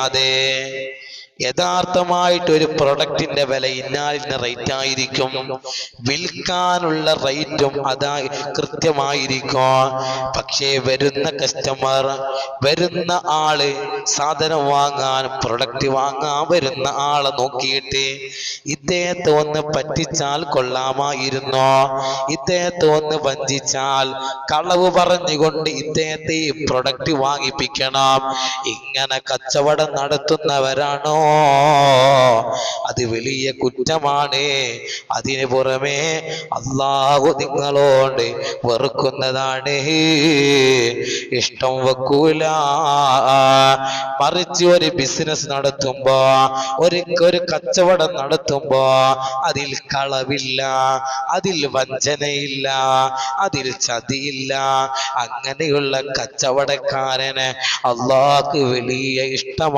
അതെ, യഥാർത്ഥമായിട്ടൊരു പ്രൊഡക്റ്റിന്റെ വില ഇന്ന റേറ്റ് ആയിരിക്കും, വിൽക്കാനുള്ള റേറ്റും അതാ കൃത്യമായിരിക്കും. പക്ഷേ വരുന്ന കസ്റ്റമർ, വരുന്ന ആള്, സാധനം വാങ്ങാൻ, പ്രൊഡക്റ്റ് വാങ്ങാൻ വരുന്ന ആളെ നോക്കിയിട്ട് ഇദ്ദേഹത്തെ ഒന്ന് പറ്റിച്ചാൽ കൊള്ളാമായിരുന്നോ, ഇദ്ദേഹത്തെ ഒന്ന് വഞ്ചിച്ചാൽ, കളവ് പറഞ്ഞുകൊണ്ട് ഇദ്ദേഹത്തെ ഈ പ്രൊഡക്റ്റ് വാങ്ങിപ്പിക്കണം, ഇങ്ങനെ കച്ചവടം നടത്തുന്നവരാണോ അത് വലിയ കുറ്റമാണ്. അതിനു പുറമെ അല്ലാഹു നിങ്ങളോട് വെറുക്കുന്നതാണ്, ഇഷ്ടം വെക്കൂല. മറിച്ച് ഒരു ബിസിനസ് നടത്തുമ്പോ, ഒരു കച്ചവടം നടത്തുമ്പോ അതിൽ കളവില്ല, അതിൽ വഞ്ചനയില്ല, അതിൽ ചതിയില്ല, അങ്ങനെയുള്ള കച്ചവടക്കാരന് അല്ലാഹുക്ക് വലിയ ഇഷ്ടമാണ്.